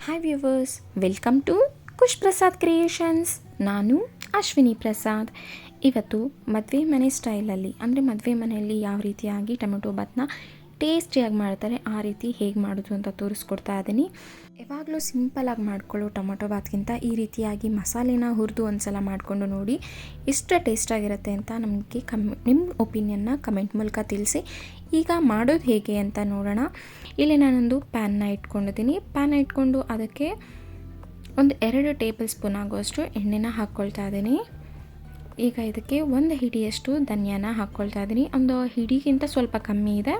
Hi viewers, welcome to Khush Prasad creations. ನಾನು ಅಶ್ವಿನಿ ಪ್ರಸಾದ್. ಇವತ್ತು ಮದುವೆ ಮನೆ ಸ್ಟೈಲಲ್ಲಿ ಅಂದರೆ ಮದುವೆ ಮನೆಯಲ್ಲಿ ಯಾವ ರೀತಿಯಾಗಿ ಟೊಮೆಟೊ ಬಾತ್ನ ಟೇಸ್ಟಿಯಾಗಿ ಮಾಡ್ತಾರೆ ಆ ರೀತಿ ಹೇಗೆ ಮಾಡೋದು ಅಂತ ತೋರಿಸ್ಕೊಡ್ತಾ ಇದ್ದೀನಿ. ಯಾವಾಗಲೂ ಸಿಂಪಲಾಗಿ ಮಾಡ್ಕೊಳ್ಳೋ ಟೊಮೆಟೊ ಬಾತ್ಗಿಂತ ಈ ರೀತಿಯಾಗಿ ಮಸಾಲೆನ ಹುರಿದು ಒಂದು ಸಲ ಮಾಡಿಕೊಂಡು ನೋಡಿ ಎಷ್ಟು ಟೇಸ್ಟಾಗಿರುತ್ತೆ ಅಂತ ನಮಗೆ ನಿಮ್ಮ ಒಪಿನಿಯನ್ನ ಕಮೆಂಟ್ ಮೂಲಕ ತಿಳಿಸಿ. ಈಗ ಮಾಡೋದು ಹೇಗೆ ಅಂತ ನೋಡೋಣ. ಇಲ್ಲಿ ನಾನೊಂದು ಪ್ಯಾನ್ನ ಇಟ್ಕೊಂಡಿದ್ದೀನಿ. ಪ್ಯಾನ್ ಇಟ್ಕೊಂಡು ಅದಕ್ಕೆ ಒಂದು 2 ಟೇಬಲ್ ಸ್ಪೂನ್ ಆಗುವಷ್ಟು ಎಣ್ಣೆನ ಹಾಕ್ಕೊಳ್ತಾ ಇದ್ದೀನಿ. ಈಗ ಇದಕ್ಕೆ 1 ಹಿಡಿಯಷ್ಟು ಧನಿಯಾನ ಹಾಕ್ಕೊಳ್ತಾ ಇದ್ದೀನಿ. ಒಂದು ಹಿಡಿಗಿಂತ ಸ್ವಲ್ಪ ಕಮ್ಮಿ ಇದೆ,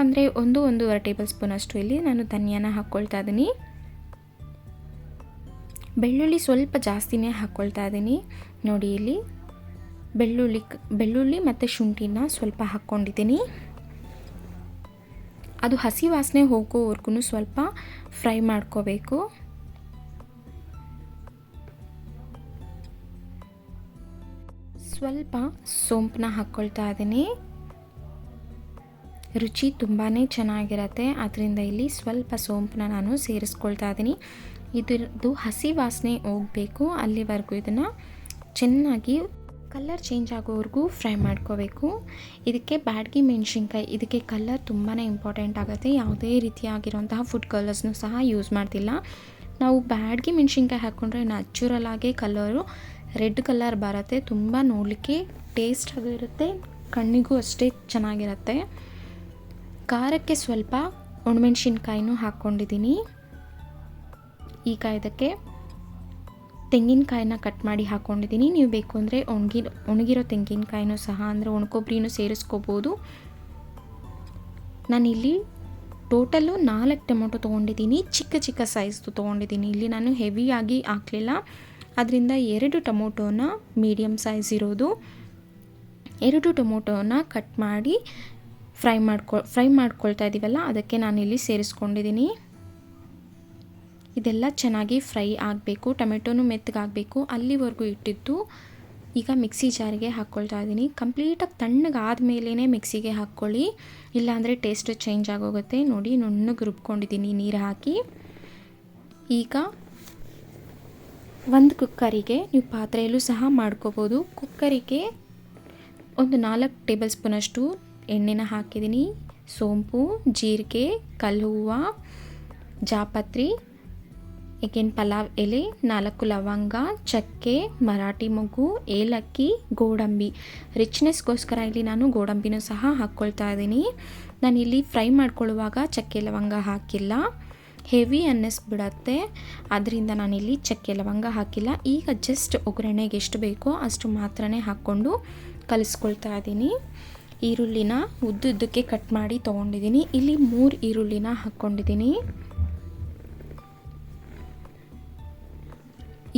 ಅಂದರೆ 1-1.5 ಟೇಬಲ್ ಸ್ಪೂನ್ ಅಷ್ಟು ಇಲ್ಲಿ ನಾನು ಧನಿಯಾನ ಹಾಕ್ಕೊಳ್ತಾ ಇದ್ದೀನಿ. ಬೆಳ್ಳುಳ್ಳಿ ಸ್ವಲ್ಪ ಜಾಸ್ತಿನೇ ಹಾಕ್ಕೊಳ್ತಾ ಇದ್ದೀನಿ. ನೋಡಿ, ಇಲ್ಲಿ ಬೆಳ್ಳುಳ್ಳಿ ಮತ್ತು ಶುಂಠಿನ ಸ್ವಲ್ಪ ಹಾಕ್ಕೊಂಡಿದ್ದೀನಿ. ಅದು ಹಸಿ ವಾಸನೆ ಹೋಗೋವರೆಗೂ ಸ್ವಲ್ಪ ಫ್ರೈ ಮಾಡ್ಕೋಬೇಕು. ಸ್ವಲ್ಪ ಸೋಂಪನ್ನ ಹಾಕ್ಕೊಳ್ತಾ ಇದ್ದೀನಿ. ರುಚಿ ತುಂಬಾ ಚೆನ್ನಾಗಿರುತ್ತೆ, ಅದರಿಂದ ಇಲ್ಲಿ ಸ್ವಲ್ಪ ಸೋಂಪನ್ನ ನಾನು ಸೇರಿಸ್ಕೊಳ್ತಾ ಇದ್ದೀನಿ. ಇದರದ್ದು ಹಸಿ ವಾಸನೆ ಹೋಗಬೇಕು, ಅಲ್ಲಿವರೆಗೂ ಇದನ್ನು ಚೆನ್ನಾಗಿ ಕಲರ್ ಚೇಂಜ್ ಆಗೋವರೆಗೂ ಫ್ರೈ ಮಾಡ್ಕೋಬೇಕು. ಇದಕ್ಕೆ ಬ್ಯಾಡಗಿ ಮೆಣಸಿನ್ಕಾಯಿ, ಇದಕ್ಕೆ ಕಲರ್ ತುಂಬಾ ಇಂಪಾರ್ಟೆಂಟ್ ಆಗುತ್ತೆ. ಯಾವುದೇ ರೀತಿಯಾಗಿರುವಂತಹ ಫುಡ್ ಕಲರ್ಸ್ನೂ ಸಹ ಯೂಸ್ ಮಾಡ್ತಿಲ್ಲ. ನಾವು ಬ್ಯಾಡಗಿ ಮೆಣಸಿನ್ಕಾಯಿ ಹಾಕ್ಕೊಂಡ್ರೆ ನ್ಯಾಚುರಲ್ ಆಗಿ ಕಲರು ರೆಡ್ ಕಲರ್ ಬರುತ್ತೆ. ತುಂಬ ನೋಡಲಿಕ್ಕೆ ಟೇಸ್ಟ್ ಆಗಿರುತ್ತೆ, ಕಣ್ಣಿಗೂ ಅಷ್ಟೇ ಚೆನ್ನಾಗಿರುತ್ತೆ. ಖಾರಕ್ಕೆ ಸ್ವಲ್ಪ ಒಣಮೆಣ್ಸಿನ್ಕಾಯಿನೂ ಹಾಕ್ಕೊಂಡಿದ್ದೀನಿ. ಈಗ ಇದಕ್ಕೆ ತೆಂಗಿನಕಾಯಿನ ಕಟ್ ಮಾಡಿ ಹಾಕ್ಕೊಂಡಿದ್ದೀನಿ. ನೀವು ಬೇಕು ಅಂದರೆ ಒಣಗಿರೋ ತೆಂಗಿನಕಾಯಿನೂ ಸಹ ಅಂದರೆ ಒಣಕೊಬ್ಬರಿನೂ ಸೇರಿಸ್ಕೋಬೋದು. ನಾನಿಲ್ಲಿ ಟೋಟಲು 4 ಟೊಮೊಟೊ ತೊಗೊಂಡಿದ್ದೀನಿ. ಚಿಕ್ಕ ಸೈಜ್ದು ತೊಗೊಂಡಿದ್ದೀನಿ. ಇಲ್ಲಿ ನಾನು ಹೆವಿಯಾಗಿ ಹಾಕಲಿಲ್ಲ, ಅದರಿಂದ 2 ಟೊಮೊಟೊನ ಮೀಡಿಯಮ್ ಸೈಜ್ ಇರೋದು 2 ಟೊಮೊಟೊನ ಕಟ್ ಮಾಡಿ ಫ್ರೈ ಮಾಡ್ಕೊಳ್ತಾ ಇದ್ದೀವಲ್ಲ, ಅದಕ್ಕೆ ನಾನಿಲ್ಲಿ ಸೇರಿಸ್ಕೊಂಡಿದ್ದೀನಿ. ಇದೆಲ್ಲ ಚೆನ್ನಾಗಿ ಫ್ರೈ ಆಗಬೇಕು, ಟೊಮೆಟೊನು ಮೆತ್ತಗಾಗಬೇಕು, ಅಲ್ಲಿವರೆಗೂ ಇಟ್ಟಿದ್ದು ಈಗ ಮಿಕ್ಸಿ ಜಾರಿಗೆ ಹಾಕ್ಕೊಳ್ತಾ ಇದ್ದೀನಿ. ಕಂಪ್ಲೀಟಾಗಿ ತಣ್ಣಗಾದ ಮೇಲೇ ಮಿಕ್ಸಿಗೆ ಹಾಕ್ಕೊಳ್ಳಿ, ಇಲ್ಲಾಂದರೆ ಟೇಸ್ಟ್ ಚೇಂಜ್ ಆಗೋಗುತ್ತೆ. ನೋಡಿ, ನುಣ್ಣಗೆ ರುಬ್ಕೊಂಡಿದ್ದೀನಿ ನೀರು ಹಾಕಿ. ಈಗ ಒಂದು ಕುಕ್ಕರಿಗೆ, ನೀವು ಪಾತ್ರೆಯಲ್ಲೂ ಸಹ ಮಾಡ್ಕೋಬೋದು, ಕುಕ್ಕರಿಗೆ ಒಂದು 4 ಟೇಬಲ್ ಸ್ಪೂನಷ್ಟು ಎಣ್ಣೆನ ಹಾಕಿದ್ದೀನಿ. ಸೋಂಪು, ಜೀರಿಗೆ, ಕಲ್ಲುವ್ವ, ಜಾಪತ್ರಿ, ಏಕೆನ್ ಪಲಾವ್ ಎಲೆ, 4 ಲವಂಗ, ಚಕ್ಕೆ, ಮರಾಠಿ ಮೊಗ್ಗು, ಏಲಕ್ಕಿ, ಗೋಡಂಬಿ. ರಿಚ್ನೆಸ್ಗೋಸ್ಕರ ಇಲ್ಲಿ ನಾನು ಗೋಡಂಬಿನೂ ಸಹ ಹಾಕ್ಕೊಳ್ತಾ ಇದ್ದೀನಿ. ನಾನಿಲ್ಲಿ ಫ್ರೈ ಮಾಡ್ಕೊಳ್ಳುವಾಗ ಚಕ್ಕೆ ಲವಂಗ ಹಾಕಿಲ್ಲ, ಹೆವಿ ಅನ್ನಿಸ್ಬಿಡತ್ತೆ, ಅದರಿಂದ ನಾನಿಲ್ಲಿ ಚಕ್ಕೆ ಲವಂಗ ಹಾಕಿಲ್ಲ. ಈಗ ಜಸ್ಟ್ ಒಗ್ಗರಣೆಗೆ ಎಷ್ಟು ಬೇಕೋ ಅಷ್ಟು ಮಾತ್ರನೇ ಹಾಕ್ಕೊಂಡು ಕಲಿಸ್ಕೊಳ್ತಾ ಇದ್ದೀನಿ. ಈರುಳ್ಳಿನ ಉದ್ದುದ್ದಕ್ಕೆ ಕಟ್ ಮಾಡಿ ತೊಗೊಂಡಿದ್ದೀನಿ. ಇಲ್ಲಿ 3 ಈರುಳ್ಳಿನ ಹಾಕ್ಕೊಂಡಿದ್ದೀನಿ.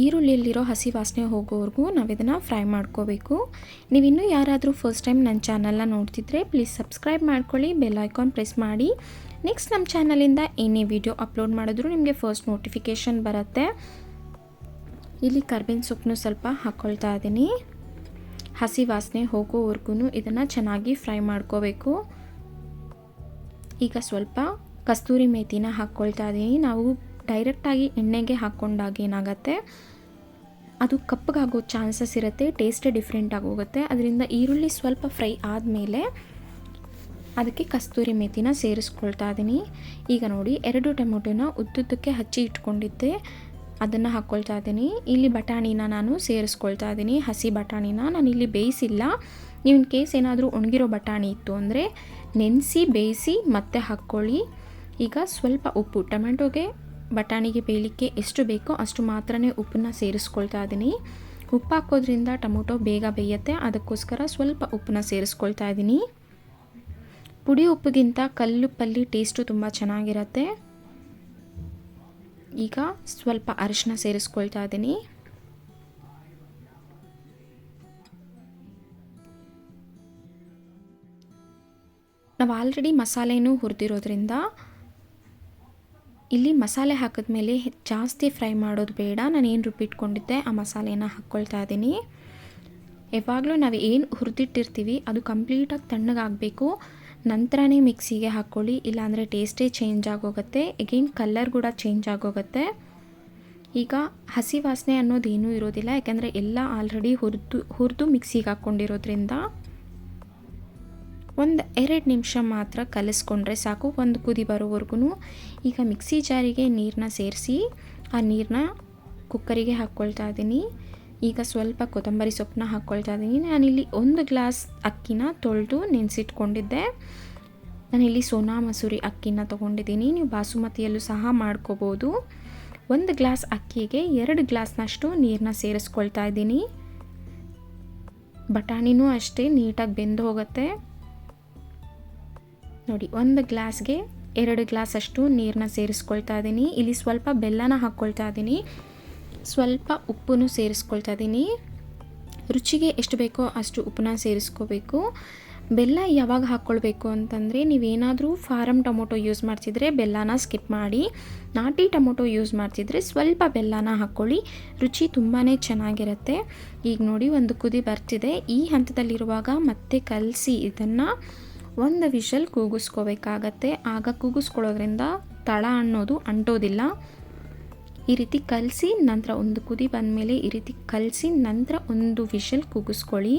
ಈರುಳ್ಳಿಯಲ್ಲಿರೋ ಹಸಿ ವಾಸನೆ ಹೋಗೋವರೆಗೂ ನಾವು ಇದನ್ನು ಫ್ರೈ ಮಾಡ್ಕೋಬೇಕು. ನೀವಿನ್ನೂ ಯಾರಾದರೂ ಫಸ್ಟ್ ಟೈಮ್ ನನ್ನ ಚಾನಲ್ನ ನೋಡ್ತಿದ್ರೆ ಪ್ಲೀಸ್ ಸಬ್ಸ್ಕ್ರೈಬ್ ಮಾಡ್ಕೊಳ್ಳಿ, ಬೆಲ್ ಐಕಾನ್ ಪ್ರೆಸ್ ಮಾಡಿ. ನೆಕ್ಸ್ಟ್ ನಮ್ಮ ಚಾನಲಿಂದ ಏನೇ ವಿಡಿಯೋ ಅಪ್ಲೋಡ್ ಮಾಡಿದ್ರು ನಿಮಗೆ ಫಸ್ಟ್ ನೋಟಿಫಿಕೇಷನ್ ಬರುತ್ತೆ. ಇಲ್ಲಿ ಕರ್ಬೇವಿನ ಸೊಪ್ಪನ್ನು ಸ್ವಲ್ಪ ಹಾಕ್ಕೊಳ್ತಾ ಇದ್ದೀನಿ. ಹಸಿ ವಾಸನೆ ಹೋಗೋವರೆಗೂ ಇದನ್ನು ಚೆನ್ನಾಗಿ ಫ್ರೈ ಮಾಡ್ಕೋಬೇಕು. ಈಗ ಸ್ವಲ್ಪ ಕಸ್ತೂರಿ ಮೇಥಿನ ಹಾಕ್ಕೊಳ್ತಾ ಇದ್ದೀನಿ. ನಾವು ಡೈರೆಕ್ಟಾಗಿ ಎಣ್ಣೆಗೆ ಹಾಕ್ಕೊಂಡಾಗ ಏನಾಗುತ್ತೆ, ಅದು ಕಪ್ಪಗಾಗೋ ಚಾನ್ಸಸ್ ಇರುತ್ತೆ, ಟೇಸ್ಟೇ ಡಿಫ್ರೆಂಟ್ ಆಗೋಗುತ್ತೆ. ಅದರಿಂದ ಈರುಳ್ಳಿ ಸ್ವಲ್ಪ ಫ್ರೈ ಆದಮೇಲೆ ಅದಕ್ಕೆ ಕಸ್ತೂರಿ ಮೇಥಿನ ಸೇರಿಸ್ಕೊಳ್ತಾ ಇದ್ದೀನಿ. ಈಗ ನೋಡಿ, 2 ಟೊಮೊಟೊನ ಉದ್ದುದ್ದಕ್ಕೆ ಹಚ್ಚಿ ಇಟ್ಕೊಂಡಿದ್ದೆ, ಅದನ್ನು ಹಾಕ್ಕೊಳ್ತಾ ಇದ್ದೀನಿ. ಇಲ್ಲಿ ಬಟಾಣಿನ ನಾನು ಸೇರಿಸ್ಕೊಳ್ತಾ ಇದ್ದೀನಿ. ಹಸಿ ಬಟಾಣಿನ ನಾನಿಲ್ಲಿ ಬೇಯಿಸಿಲ್ಲ. ನೀವು ಇನ್ ಕೇಸ್ ಏನಾದರೂ ಒಣಗಿರೋ ಬಟಾಣಿ ಇತ್ತು ಅಂದರೆ ನೆನೆಸಿ ಬೇಯಿಸಿ ಮತ್ತೆ ಹಾಕ್ಕೊಳ್ಳಿ. ಈಗ ಸ್ವಲ್ಪ ಉಪ್ಪು, ಟೊಮೆಟೊಗೆ ಬಟಾಣಿಗೆ ಬೇಯಲಿಕ್ಕೆ ಎಷ್ಟು ಬೇಕೋ ಅಷ್ಟು ಮಾತ್ರನೇ ಉಪ್ಪನ್ನ ಸೇರಿಸ್ಕೊಳ್ತಾ ಇದ್ದೀನಿ. ಉಪ್ಪು ಹಾಕೋದ್ರಿಂದ ಟೊಮೊಟೊ ಬೇಗ ಬೇಯುತ್ತೆ, ಅದಕ್ಕೋಸ್ಕರ ಸ್ವಲ್ಪ ಉಪ್ಪನ್ನ ಸೇರಿಸ್ಕೊಳ್ತಾ ಇದ್ದೀನಿ. ಪುಡಿ ಉಪ್ಪಿಗಿಂತ ಕಲ್ಲುಪ್ಪಲ್ಲಿ ಟೇಸ್ಟು ತುಂಬ ಚೆನ್ನಾಗಿರುತ್ತೆ. ಈಗ ಸ್ವಲ್ಪ ಅರಿಶಿನ ಸೇರಿಸ್ಕೊಳ್ತಾ ಇದ್ದೀನಿ. ನಾವು ಆಲ್ರೆಡಿ ಮಸಾಲೆನೂ ಹುರಿದಿರೋದ್ರಿಂದ ಇಲ್ಲಿ ಮಸಾಲೆ ಹಾಕಿದ್ಮೇಲೆ ಜಾಸ್ತಿ ಫ್ರೈ ಮಾಡೋದು ಬೇಡ. ನಾನು ಏನು ರುಬ್ಬಿಟ್ಕೊಂಡಿದ್ದೆ ಆ ಮಸಾಲೆನ ಹಾಕ್ಕೊಳ್ತಾ ಇದ್ದೀನಿ. ಯಾವಾಗಲೂ ನಾವು ಏನು ಹುರಿದಿಟ್ಟಿರ್ತೀವಿ ಅದು ಕಂಪ್ಲೀಟಾಗಿ ತಣ್ಣಗಾಗಬೇಕು. ನಂತರನೇ ಮಿಕ್ಸಿಗೆ ಹಾಕ್ಕೊಳ್ಳಿ, ಇಲ್ಲಾಂದರೆ ಟೇಸ್ಟೇ ಚೇಂಜ್ ಆಗೋಗುತ್ತೆ, ಎಗೈನ್ ಕಲರ್ ಕೂಡ ಚೇಂಜ್ ಆಗೋಗುತ್ತೆ. ಈಗ ಹಸಿ ವಾಸನೆ ಅನ್ನೋದೇನೂ ಇರೋದಿಲ್ಲ, ಯಾಕೆಂದರೆ ಎಲ್ಲ ಆಲ್ರೆಡಿ ಹುರಿದು ಮಿಕ್ಸಿಗೆ ಹಾಕ್ಕೊಂಡಿರೋದ್ರಿಂದ. 1-2 ನಿಮಿಷ ಮಾತ್ರ ಕಲಿಸ್ಕೊಂಡ್ರೆ ಸಾಕು, ಒಂದು ಕುದಿ ಬರೋವರೆಗೂ. ಈಗ ಮಿಕ್ಸಿ ಜಾರಿಗೆ ನೀರನ್ನ ಸೇರಿಸಿ ಆ ನೀರನ್ನ ಕುಕ್ಕರಿಗೆ ಹಾಕ್ಕೊಳ್ತಾ ಇದ್ದೀನಿ. ಈಗ ಸ್ವಲ್ಪ ಕೊತ್ತಂಬರಿ ಸೊಪ್ಪನ್ನ ಹಾಕ್ಕೊಳ್ತಾ ಇದ್ದೀನಿ. ನಾನಿಲ್ಲಿ 1 ಗ್ಲಾಸ್ ಅಕ್ಕಿನ ತೊಳೆದು ನೆನೆಸಿಟ್ಕೊಂಡಿದ್ದೆ. ನಾನಿಲ್ಲಿ ಸೋನಾ ಮಸೂರಿ ಅಕ್ಕಿನ ತೊಗೊಂಡಿದ್ದೀನಿ, ನೀವು ಬಾಸುಮತಿಯಲ್ಲೂ ಸಹ ಮಾಡ್ಕೋಬೋದು. 1 ಗ್ಲಾಸ್ ಅಕ್ಕಿಗೆ 2 ಗ್ಲಾಸ್ನಷ್ಟು ನೀರನ್ನ ಸೇರಿಸ್ಕೊಳ್ತಾ ಇದ್ದೀನಿ. ಬಟಾಣಿನೂ ಅಷ್ಟೇ ನೀಟಾಗಿ ಬೆಂದು ಹೋಗುತ್ತೆ ನೋಡಿ. 1 ಗ್ಲಾಸ್ಗೆ 2 ಗ್ಲಾಸ್ ಅಷ್ಟು ನೀರನ್ನ ಸೇರಿಸ್ಕೊಳ್ತಾ ಇದ್ದೀನಿ. ಇಲ್ಲಿ ಸ್ವಲ್ಪ ಬೆಲ್ಲನ ಹಾಕ್ಕೊಳ್ತಾ ಇದ್ದೀನಿ, ಸ್ವಲ್ಪ ಉಪ್ಪನ್ನು ಸೇರಿಸ್ಕೊಳ್ತಾ ಇದ್ದೀನಿ. ರುಚಿಗೆ ಎಷ್ಟು ಬೇಕೋ ಅಷ್ಟು ಉಪ್ಪನ್ನ ಸೇರಿಸ್ಕೋಬೇಕು. ಬೆಲ್ಲ ಯಾವಾಗ ಹಾಕ್ಕೊಳ್ಬೇಕು ಅಂತಂದರೆ, ನೀವೇನಾದರೂ ಫಾರಮ್ ಟೊಮೊಟೊ ಯೂಸ್ ಮಾಡ್ತಿದ್ರೆ ಬೆಲ್ಲನ ಸ್ಕಿಪ್ ಮಾಡಿ, ನಾಟಿ ಟೊಮೊಟೊ ಯೂಸ್ ಮಾಡ್ತಿದ್ರೆ ಸ್ವಲ್ಪ ಬೆಲ್ಲನ ಹಾಕ್ಕೊಳ್ಳಿ, ರುಚಿ ತುಂಬಾ ಚೆನ್ನಾಗಿರುತ್ತೆ. ಈಗ ನೋಡಿ ಒಂದು ಕುದಿ ಬರ್ತಿದೆ. ಈ ಹಂತದಲ್ಲಿರುವಾಗ ಮತ್ತೆ ಕಲಸಿ ಇದನ್ನು 1 ವಿಷಲ್ ಕೂಗಿಸ್ಕೋಬೇಕಾಗತ್ತೆ. ಆಗ ಕೂಗಿಸ್ಕೊಳ್ಳೋದ್ರಿಂದ ತಳ ಅನ್ನೋದು ಅಂಟೋದಿಲ್ಲ. ಈ ರೀತಿ ಕಲಸಿ ನಂತರ ಒಂದು ಕುದಿ ಬಂದಮೇಲೆ ಈ ರೀತಿ ಕಲಸಿ ನಂತರ 1 ವಿಷಲ್ ಕೂಗಿಸ್ಕೊಳ್ಳಿ.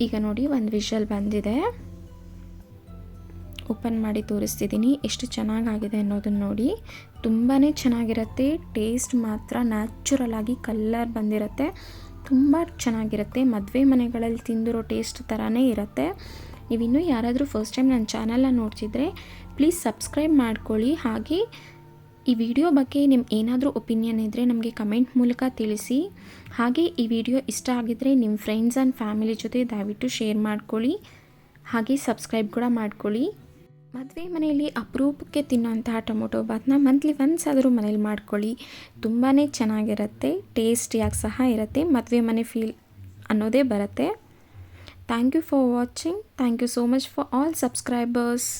ಈಗ ನೋಡಿ 1 ವಿಷಲ್ ಬಂದಿದೆ. ಓಪನ್ ಮಾಡಿ ತೋರಿಸ್ತಿದ್ದೀನಿ ಎಷ್ಟು ಚೆನ್ನಾಗಾಗಿದೆ ಅನ್ನೋದನ್ನು ನೋಡಿ. ತುಂಬಾ ಚೆನ್ನಾಗಿರುತ್ತೆ, ಟೇಸ್ಟ್ ಮಾತ್ರ ನ್ಯಾಚುರಲ್ ಆಗಿ ಕಲರ್ ಬಂದಿರುತ್ತೆ, ತುಂಬ ಚೆನ್ನಾಗಿರುತ್ತೆ. ಮದುವೆ ಮನೆಗಳಲ್ಲಿ ತಿಂದಿರೋ ಟೇಸ್ಟ್ ಥರನೇ ಇರುತ್ತೆ. ನೀವಿನ್ನೂ ಯಾರಾದರೂ ಫಸ್ಟ್ ಟೈಮ್ ನನ್ನ ಚಾನಲ್ನ ನೋಡ್ತಿದ್ರೆ ಪ್ಲೀಸ್ ಸಬ್ಸ್ಕ್ರೈಬ್ ಮಾಡ್ಕೊಳ್ಳಿ. ಹಾಗೆ ಈ ವಿಡಿಯೋ ಬಗ್ಗೆ ನಿಮ್ಮ ಏನಾದರೂ ಒಪಿನಿಯನ್ ಇದ್ದರೆ ನಮಗೆ ಕಮೆಂಟ್ ಮೂಲಕ ತಿಳಿಸಿ. ಹಾಗೆ ಈ ವಿಡಿಯೋ ಇಷ್ಟ ಆಗಿದ್ದರೆ ನಿಮ್ಮ ಫ್ರೆಂಡ್ಸ್ ಆ್ಯಂಡ್ ಫ್ಯಾಮಿಲಿ ಜೊತೆ ದಯವಿಟ್ಟು ಶೇರ್ ಮಾಡ್ಕೊಳ್ಳಿ. ಹಾಗೆ ಸಬ್ಸ್ಕ್ರೈಬ್ ಕೂಡ ಮಾಡ್ಕೊಳ್ಳಿ. ಮದುವೆ ಮನೆಯಲ್ಲಿ ಅಪರೂಪಕ್ಕೆ ತಿನ್ನೋಂತಹ ಟೊಮೊಟೊ ಬಾತ್ನ ಮಂತ್ಲಿ ಒನ್ಸ್ ಆದರೂ ಮನೇಲಿ ಮಾಡ್ಕೊಳ್ಳಿ. ತುಂಬಾ ಚೆನ್ನಾಗಿರುತ್ತೆ, ಟೇಸ್ಟಿಯಾಗಿ ಸಹ ಇರುತ್ತೆ, ಮದುವೆ ಮನೆ ಫೀಲ್ ಅನ್ನೋದೇ ಬರುತ್ತೆ. Thank you for watching. Thank you so much for all subscribers.